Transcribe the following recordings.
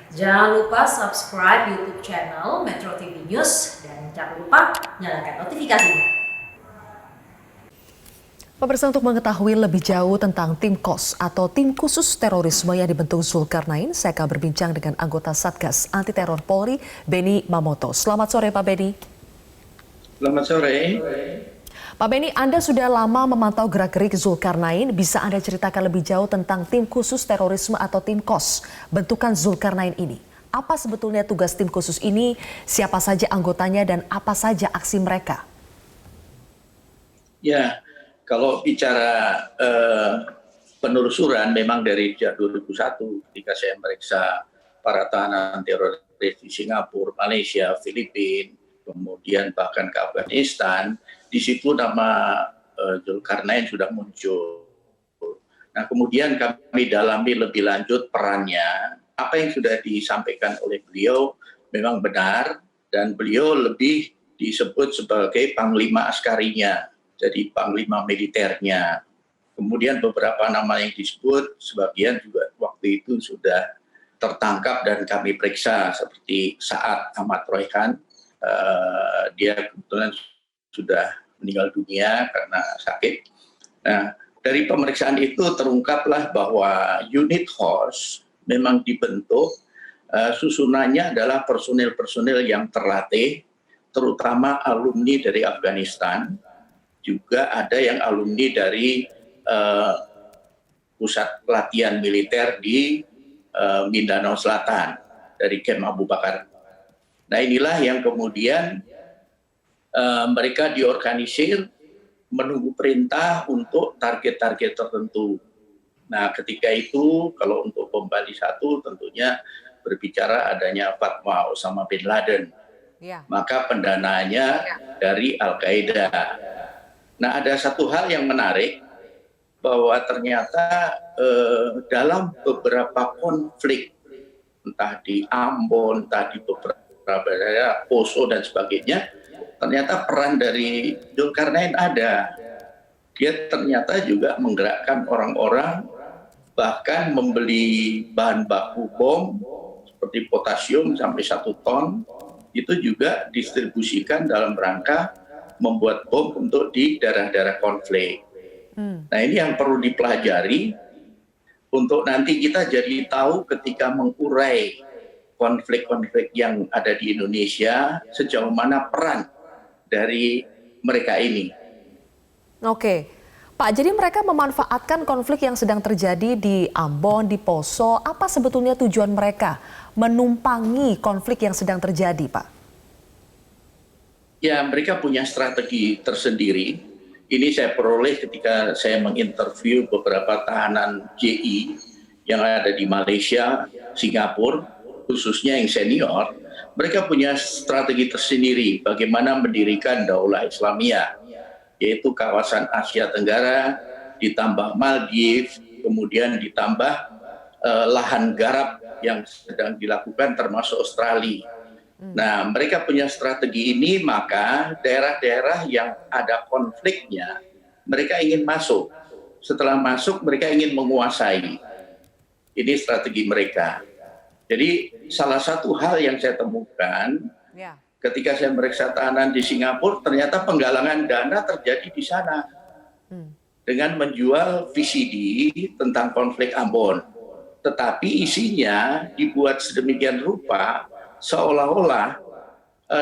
Jangan lupa subscribe YouTube channel Metro TV News dan jangan lupa nyalakan notifikasinya. Pemirsa, untuk mengetahui lebih jauh tentang tim KOS atau tim khusus terorisme yang dibentuk Zulkarnain, saya akan berbincang dengan anggota Satgas Anti Teror Polri, Benny Mamoto. Selamat sore Pak Benny. Selamat sore. Pak Benny, Anda sudah lama memantau gerak-gerik Zulkarnain. Bisa Anda ceritakan lebih jauh tentang tim khusus terorisme atau tim KOS, bentukan Zulkarnain ini? Apa sebetulnya tugas tim khusus ini, siapa saja anggotanya, dan apa saja aksi mereka? Ya, kalau bicara penelusuran memang dari sejak 2001 ketika saya meriksa para tahanan teroris di Singapura, Malaysia, Filipina, kemudian bahkan ke Afghanistan, di situ nama Zulkarnain sudah muncul. Nah, kemudian kami dalami lebih lanjut perannya. Apa yang sudah disampaikan oleh beliau memang benar, dan beliau lebih disebut sebagai panglima askarinya, jadi panglima militernya. Kemudian beberapa nama yang disebut, sebagian juga waktu itu sudah tertangkap dan kami periksa, seperti Saad Ahmad Royhan. Dia kebetulan sudah meninggal dunia karena sakit. Nah, dari pemeriksaan itu terungkaplah bahwa unit KOS memang dibentuk, susunannya adalah personil-personil yang terlatih, terutama alumni dari Afghanistan, juga ada yang alumni dari pusat pelatihan militer di Mindanao Selatan, dari Kem Abu Bakar. Nah, inilah yang kemudian mereka diorganisir menunggu perintah untuk target-target tertentu. Nah, ketika itu kalau untuk bom Bali 1 tentunya berbicara adanya fatwa Osama bin Laden. Ya. Maka pendanaannya dari Al-Qaeda. Nah, ada satu hal yang menarik, bahwa ternyata dalam beberapa konflik, entah di Ambon, entah di beberapa daerah, Poso dan sebagainya, ternyata peran dari Zulkarnain ada. Dia ternyata juga menggerakkan orang-orang, bahkan membeli bahan baku bom seperti potasium sampai 1 ton, itu juga distribusikan dalam rangka membuat bom untuk di daerah-daerah konflik. Nah, ini yang perlu dipelajari untuk nanti kita jadi tahu ketika mengurai konflik-konflik yang ada di Indonesia, sejauh mana peran dari mereka ini. Oke, Pak, jadi mereka memanfaatkan konflik yang sedang terjadi di Ambon, di Poso. Apa sebetulnya tujuan mereka menumpangi konflik yang sedang terjadi, Pak? Ya, mereka punya strategi tersendiri. Ini saya peroleh ketika saya menginterview beberapa tahanan JI yang ada di Malaysia, Singapura, khususnya yang senior. Mereka punya strategi tersendiri bagaimana mendirikan Daulah Islamiyah, yaitu kawasan Asia Tenggara, ditambah Maldives, kemudian ditambah lahan garap yang sedang dilakukan termasuk Australia. Nah, mereka punya strategi ini, maka daerah-daerah yang ada konfliknya, mereka ingin masuk. Setelah masuk, mereka ingin menguasai. Ini strategi mereka. Jadi, salah satu hal yang saya temukan, ketika saya meriksa tahanan di Singapura, ternyata penggalangan dana terjadi di sana. Dengan menjual VCD tentang konflik Ambon. Tetapi isinya dibuat sedemikian rupa, seolah-olah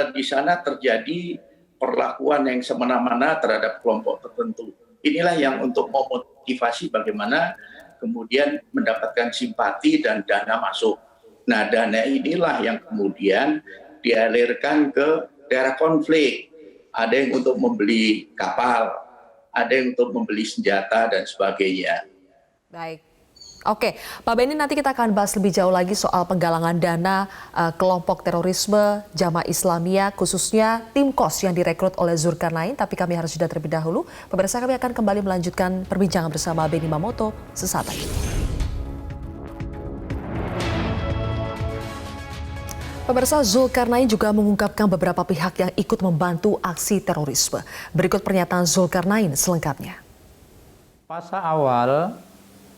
di sana terjadi perlakuan yang semena-mena terhadap kelompok tertentu. Inilah yang untuk memotivasi bagaimana kemudian mendapatkan simpati dan dana masuk. Nah, dana inilah yang kemudian dialirkan ke daerah konflik. Ada yang untuk membeli kapal, ada yang untuk membeli senjata dan sebagainya. Baik. Oke, Pak Benny, nanti kita akan bahas lebih jauh lagi soal penggalangan dana kelompok terorisme Jamaah Islamiyah, khususnya tim KOS yang direkrut oleh Zulkarnain. Tapi kami harus jeda terlebih dahulu. Pemirsa, kami akan kembali melanjutkan perbincangan bersama Benny Mamoto sesaat lagi. Pemirsa, Zulkarnain juga mengungkapkan beberapa pihak yang ikut membantu aksi terorisme. Berikut pernyataan Zulkarnain selengkapnya. Fase awal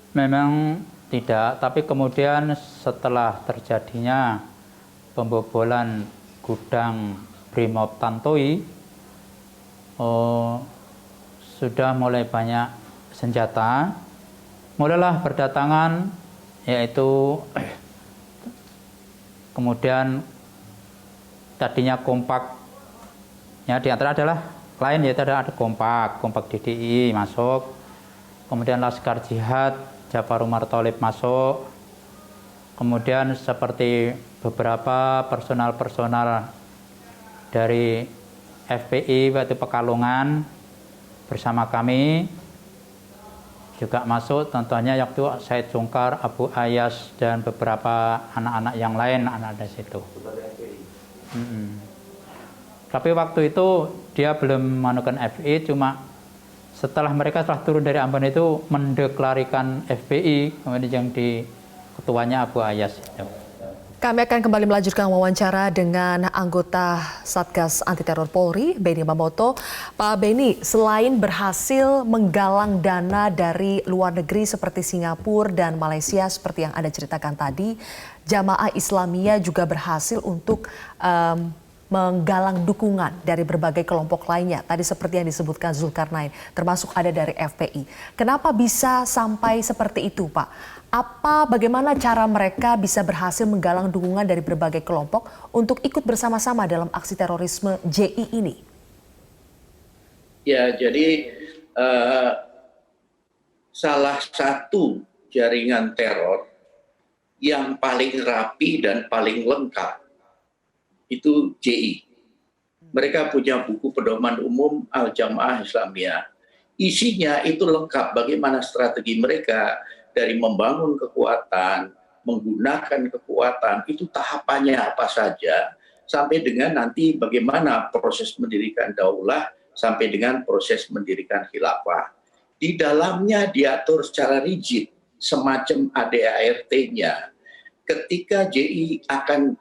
memang tidak, tapi kemudian setelah terjadinya pembobolan gudang Brimob Tantoi, sudah mulai banyak senjata, mulailah berdatangan, yaitu kemudian tadinya kompak, ya di antara adalah lain, yaitu ada kompak DDI masuk, kemudian Laskar Jihad Jafar Umar Tholib masuk, kemudian seperti beberapa personal dari FPI waktu Pekalongan bersama kami juga masuk, contohnya waktu Said Sungkar, Abu Ayas, dan beberapa anak-anak yang lain, anak dari situ. Tapi waktu itu dia belum menemukan FPI, cuma setelah mereka telah turun dari Ambon itu mendeklarasikan FPI, kemudian yang di ketuanya Abu Ayas itu. Kami akan kembali melanjutkan wawancara dengan anggota Satgas Anti Teror Polri, Benny Mamoto. Pak Benny, selain berhasil menggalang dana dari luar negeri seperti Singapura dan Malaysia seperti yang Anda ceritakan tadi, Jamaah Islamiyah juga berhasil untuk menggalang dukungan dari berbagai kelompok lainnya. Tadi seperti yang disebutkan Zulkarnain, termasuk ada dari FPI. Kenapa bisa sampai seperti itu, Pak? Bagaimana cara mereka bisa berhasil menggalang dukungan dari berbagai kelompok untuk ikut bersama-sama dalam aksi terorisme JI ini? Ya, jadi salah satu jaringan teror yang paling rapi dan paling lengkap itu JI. Mereka punya buku pedoman umum Al-Jamaah Islamiyah. Isinya itu lengkap bagaimana strategi mereka dari membangun kekuatan, menggunakan kekuatan, itu tahapannya apa saja, sampai dengan nanti bagaimana proses mendirikan daulah, sampai dengan proses mendirikan khilafah. Di dalamnya diatur secara rigid, semacam ADART-nya. Ketika JI akan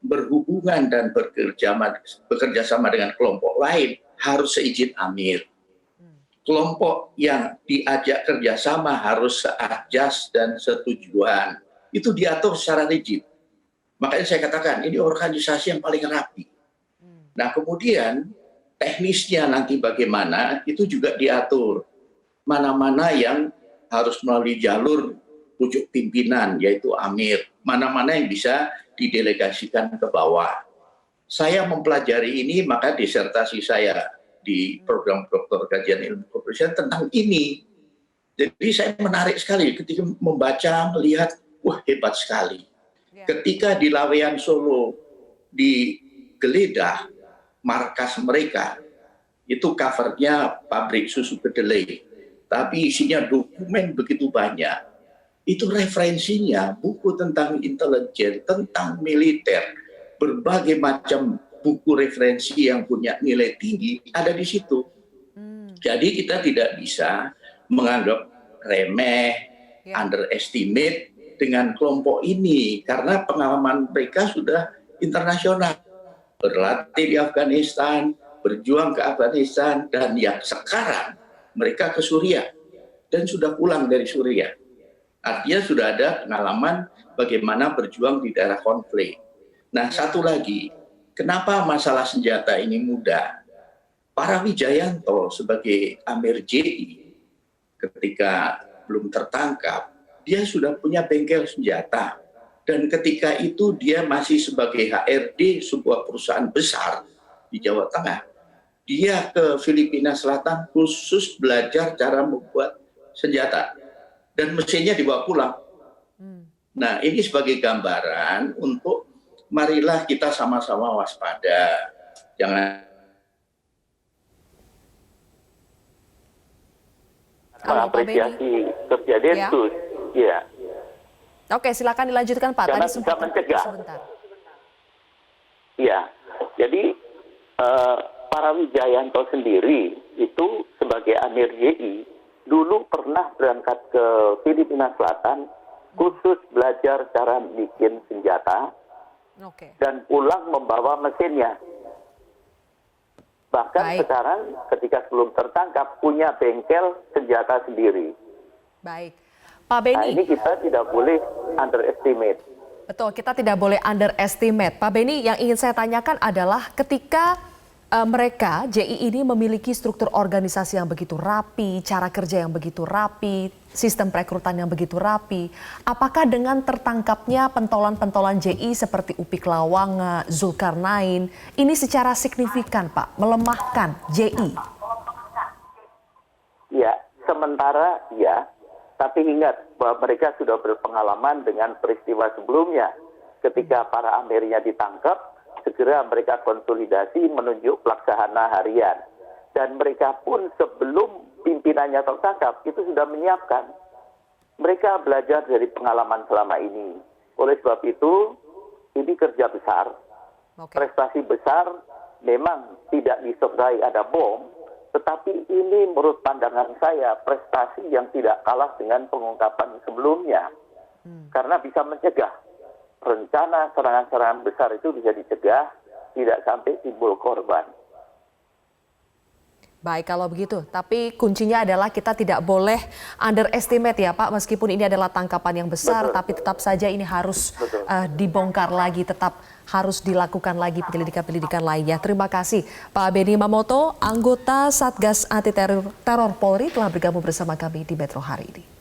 berhubungan dan bekerja sama dengan kelompok lain harus seizin amir. Kelompok yang diajak kerjasama harus seajas dan setujuan. Itu diatur secara rigid. Makanya saya katakan ini organisasi yang paling rapi. Nah kemudian teknisnya nanti bagaimana itu juga diatur. Mana-mana yang harus melalui jalur pucuk pimpinan yaitu amir. Mana-mana yang bisa didelegasikan ke bawah. Saya mempelajari ini, maka disertasi saya di program Doktor Kajian Ilmu Kepolisian tentang ini. Jadi saya menarik sekali ketika membaca, melihat, wah hebat sekali. Ketika di Lawean Solo digeledah markas mereka, itu covernya pabrik susu kedelai, tapi isinya dokumen begitu banyak. Itu referensinya buku tentang intelijen, tentang militer, berbagai macam buku referensi yang punya nilai tinggi ada di situ. Jadi kita tidak bisa menganggap remeh, underestimate dengan kelompok ini karena pengalaman mereka sudah internasional. Berlatih di Afghanistan, berjuang ke Afghanistan, dan yang sekarang mereka ke Suriah dan sudah pulang dari Suriah. Artinya sudah ada pengalaman bagaimana berjuang di daerah konflik. Nah, satu lagi, kenapa masalah senjata ini mudah? Para Wijayanto sebagai Amir JI ketika belum tertangkap, dia sudah punya bengkel senjata. Dan ketika itu dia masih sebagai HRD sebuah perusahaan besar di Jawa Tengah. Dia ke Filipina Selatan khusus belajar cara membuat senjata. Dan mesinnya dibawa pulang. Nah, ini sebagai gambaran untuk marilah kita sama-sama waspada. Jangan mengapresiasi kerja Densus. Ya. Oke, silakan dilanjutkan Pak. Karena Tadi sempat mencegah. sebentar. Ya, jadi para Wijayanto sendiri itu sebagai Amir JI dulu pernah berangkat ke Filipina Selatan khusus belajar cara bikin senjata dan pulang membawa mesinnya. Bahkan sekarang ketika sebelum tertangkap punya bengkel senjata sendiri. Baik. Pak Nah, Beni. ini kita tidak boleh underestimate. Betul, kita tidak boleh underestimate. Pak Beni, yang ingin saya tanyakan adalah ketika mereka, JI ini memiliki struktur organisasi yang begitu rapi, cara kerja yang begitu rapi, sistem perekrutan yang begitu rapi. Apakah dengan tertangkapnya pentolan-pentolan JI seperti Upik Lawanga, Zulkarnain, ini secara signifikan, Pak, melemahkan JI? Ya, sementara ya, tapi ingat bahwa mereka sudah berpengalaman dengan peristiwa sebelumnya. Ketika para amirnya ditangkap, segera mereka konsolidasi menunjuk pelaksana harian. Dan mereka pun sebelum pimpinannya tertangkap, itu sudah menyiapkan. Mereka belajar dari pengalaman selama ini. Oleh sebab itu, ini kerja besar. Prestasi besar memang tidak disertai ada bom, tetapi ini menurut pandangan saya prestasi yang tidak kalah dengan pengungkapan sebelumnya. Karena bisa mencegah rencana serangan-serangan besar itu bisa dicegah, tidak sampai timbul korban. Baik kalau begitu, tapi kuncinya adalah kita tidak boleh underestimate ya Pak, meskipun ini adalah tangkapan yang besar, tapi tetap saja ini harus dibongkar lagi, tetap harus dilakukan lagi penyelidikan-penyelidikan lainnya. Terima kasih Pak Beni Mamoto, anggota Satgas Anti Teror Polri telah bergabung bersama kami di Metro hari ini.